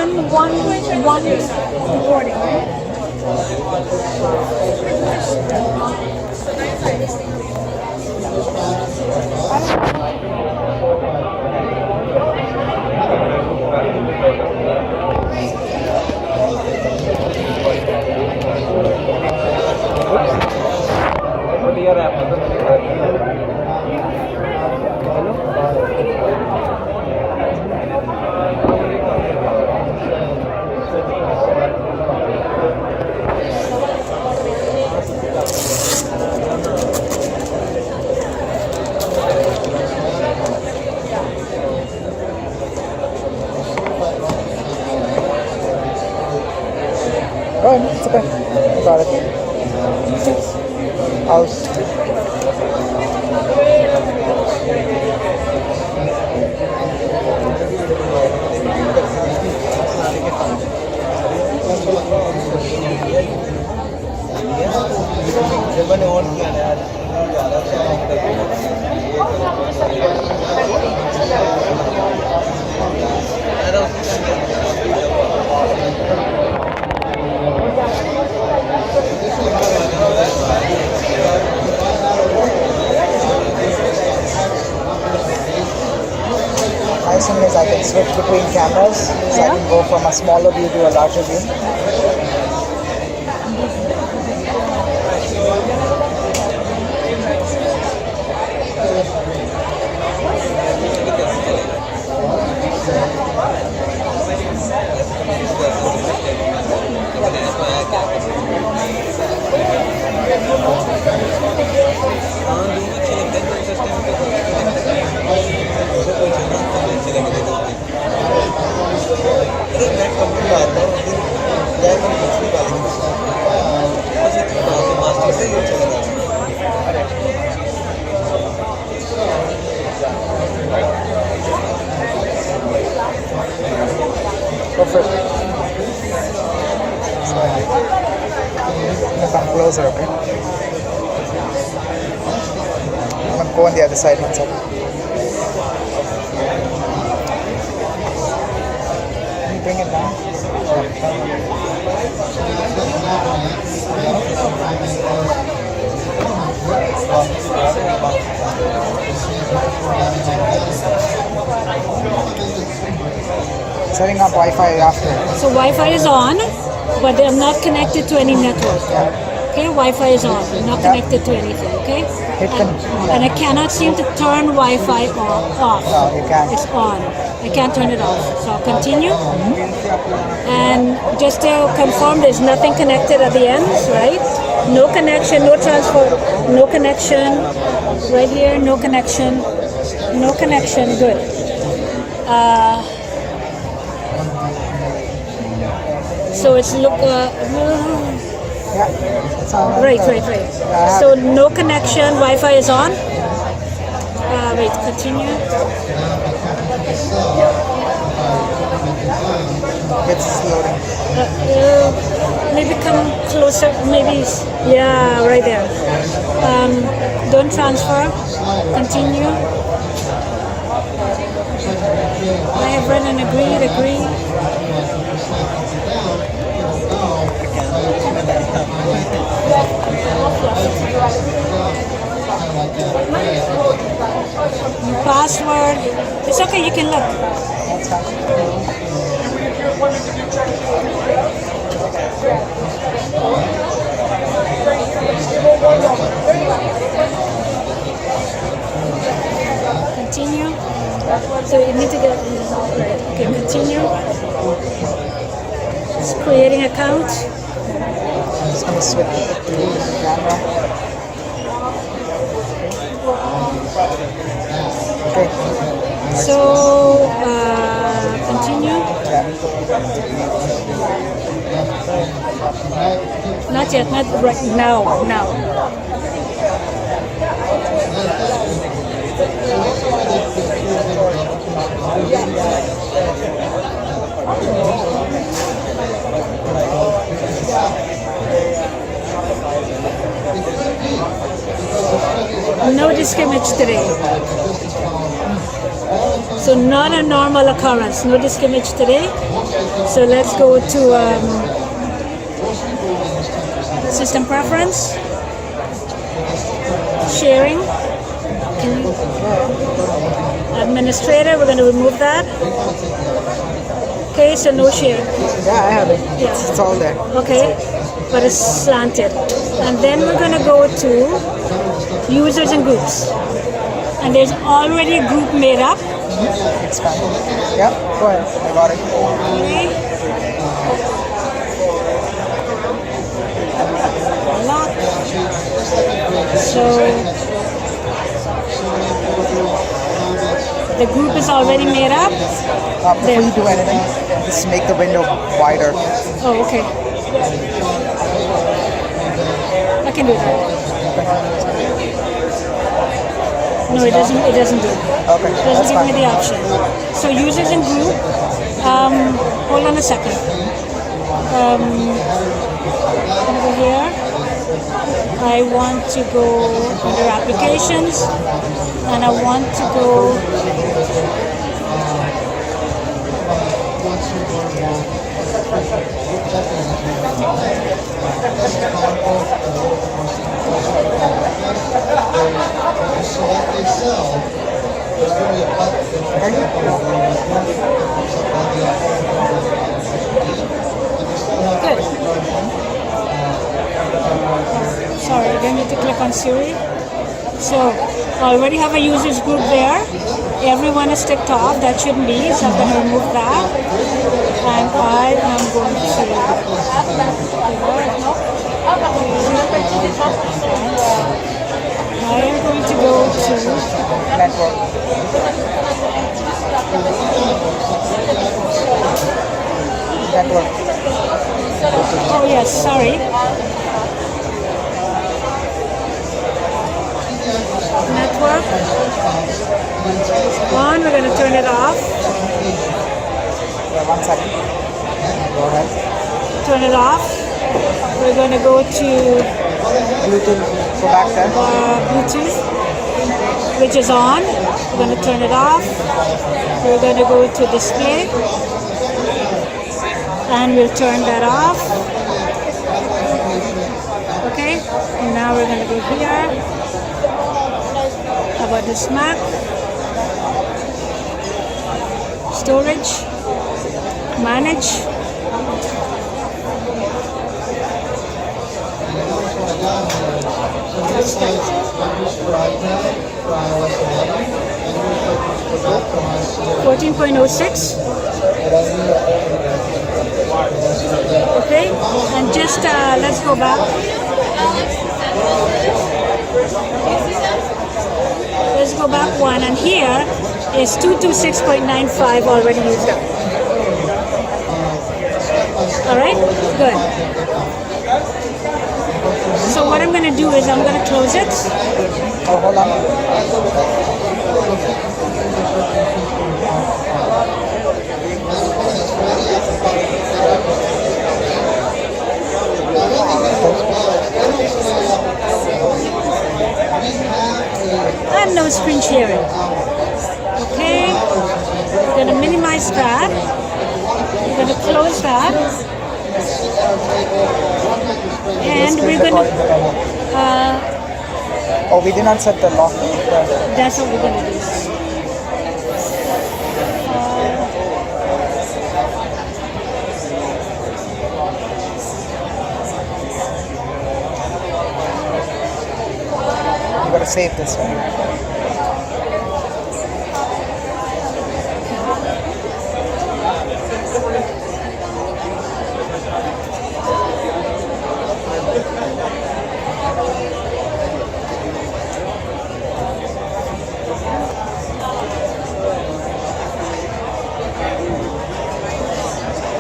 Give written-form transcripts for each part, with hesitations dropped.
one recording. Oh, it's okay. Got it. House. Nice thing is I can switch between cameras, so I can go from a smaller view to a larger view. Go for it. So, I'm gonna come closer, okay? I'm gonna go on the other side one second. Can you bring it down? Setting up Wi-Fi after. So Wi-Fi is on, but I'm not connected to any network. Okay, Wi-Fi is on. I'm not connected to anything. Okay, and I cannot seem to turn Wi-Fi off. No, you can't. It's on. I can't turn it off. So I'll continue. And just to confirm, there's nothing connected at the ends, right? No connection, no transfer, no connection. Right here, no connection. No connection. Good. So it's look. Yeah, it's on. Right. So no connection. Wi-Fi is on. Wait. Continue. It's loading. Maybe come closer. Maybe. Yeah. Right there. Don't transfer. Continue. I have read and agreed. Agree. Password. It's okay, you can look. That's fine. Continue. So you need to get. Okay, continue. It's creating account. I'm just going to switch to the camera. Okay. So, continue. Not yet, not right now. No disk image today. So So not a normal occurrence. No disk image today. So let's go to system preference, sharing, administrator. We're going to remove that. Okay, so no sharing. Yeah, I have it. Yeah. It's all there. Okay, but it's slanted. And then we're going to go to users and groups. And there's already a group made up. Expand. Yeah, go ahead. I got it. Okay. Lock. So the group is already made up. Before you do anything, just make the window wider. Oh, okay. I can do that. No, it doesn't. It doesn't do. Okay, It that's doesn't give me fine. the option. So users and group. Hold on a second. Over here, I want to go under applications, and I want to go. Good. Sorry, I don't need to click on Siri. So I already have a users group there. Everyone is ticked off. That shouldn't be. So I'm going to remove that. And I am going to. I am going to go to Network. Network. oh yes, sorry. Network. On, we're going to turn it off. Yeah, 1 second. Go ahead. Turn it off. We're going to go to Bluetooth. Go back there. Bluetooth, which is on. We're going to turn it off. We're going to go to display. And we'll turn that off. Okay, and now we're going to go here. How about this Mac? Storage. Manage. .06. Okay, and just let's go back. Let's go back one, and here is 226.95 already used up. All right, good. So what I'm going to do is I'm going to close it. Oh, hold on. And no screen sharing. Okay, we're going to minimize that. We're going to close that. And we're going to, Oh, we did not set the lock. that's what we're going to do. You gotta save this one.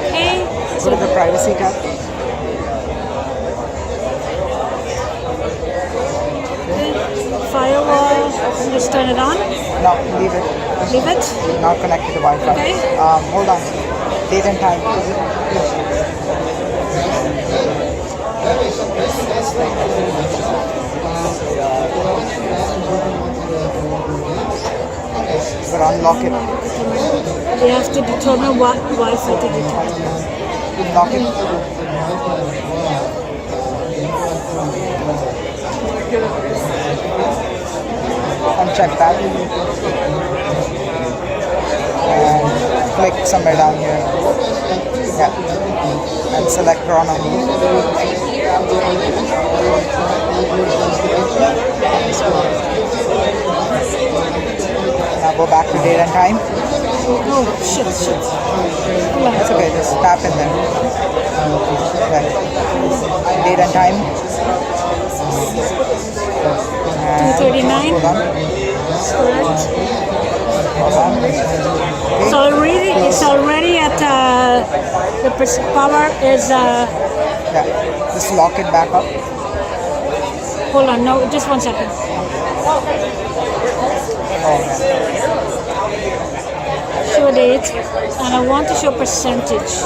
Okay, Go to the privacy tab. firewall, just turn it on. No, leave it. Leave it. Not connected to Wi-Fi. Okay. Hold on. Date and time. But unlock it. We have to determine what Wi-Fi to determine. Unlock it. Uncheck that. And click somewhere down here. Yeah. And select run on me. Now go back to date and time. Oh, shit. That's okay, just tap in there. Okay. Date and time. 2:39. Hold on. Correct. Hold on. It's already at the power is. Yeah. Just lock it back up. Hold on, no, just 1 second. Oh man. Show date, and I want to show percentage.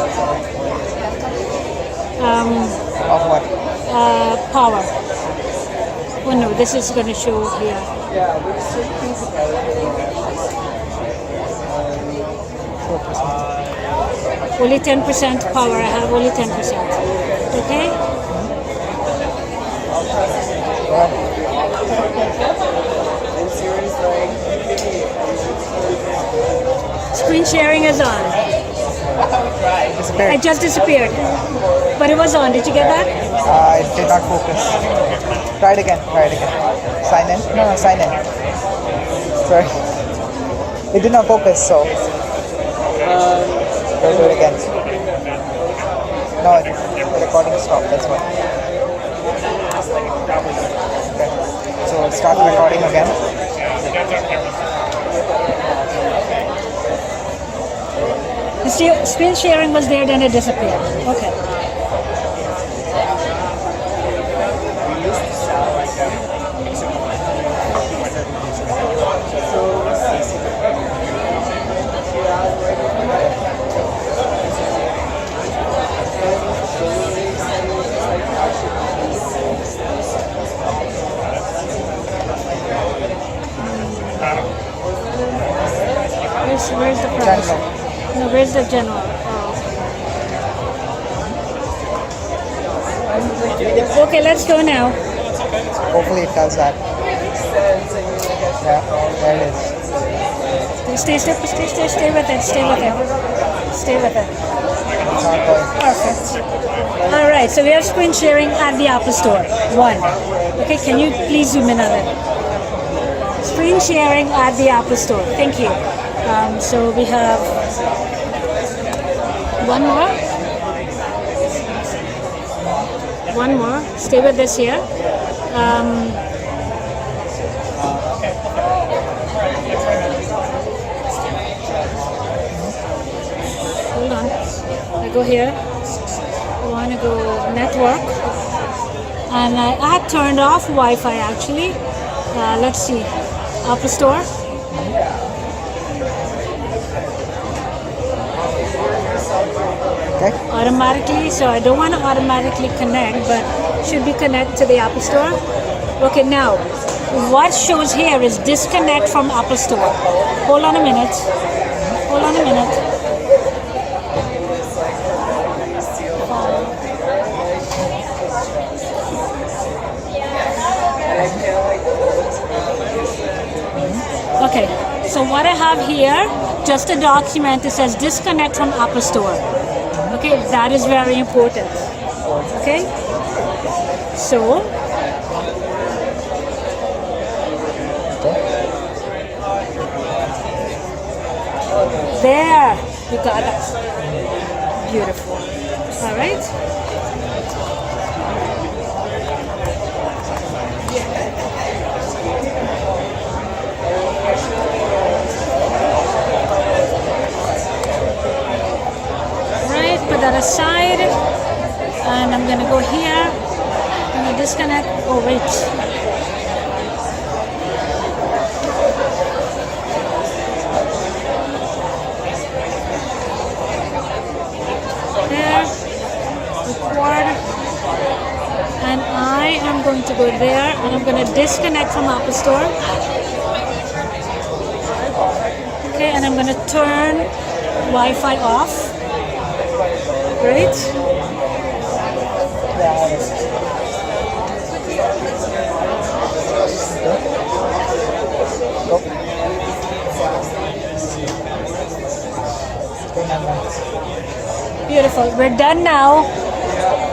Of what? Power. Oh no, this is going to show here. Only 10% power. I have only 10%. Okay. Screen sharing is on. Disappeared. It just disappeared, but it was on. Did you get that? It did not focus. Try it again. Sign in. No, sign in. Sorry. It did not focus, so. We'll do it again. No, the recording stopped. That's why. Okay. So start the recording again. The screen sharing was there, then it disappeared. Okay. Where's the price? General. No, where's the general? Oh. Okay, let's go now. Hopefully it does that. Yeah, there it is. Stay with it. Stay with it. It's not going. Perfect. All right, so we have screen sharing at the Apple Store. 1. Okay, can you please zoom in on it? Screen sharing at the Apple Store. Thank you. So we have one more. Stay with this here. Hold on. I go here. I want to go network. And I had turned off Wi-Fi actually. Let's see. Apple Store. Okay. Automatically, so I don't want to automatically connect, but should be connect to the Apple Store. Okay, now what shows here is disconnect from Apple Store. Hold on a minute. Okay, so what I have here, just a document that says disconnect from Apple Store. Okay, that is very important. Okay, so there, you got it. Beautiful. All right. Put that aside, and I'm gonna go here. I'm gonna disconnect. Oh wait. There, record, and I am going to go there, and I'm gonna disconnect from Apple Store. and I'm gonna turn Wi-Fi off. Right? Yeah, I have it. Go. Beautiful. We're done now.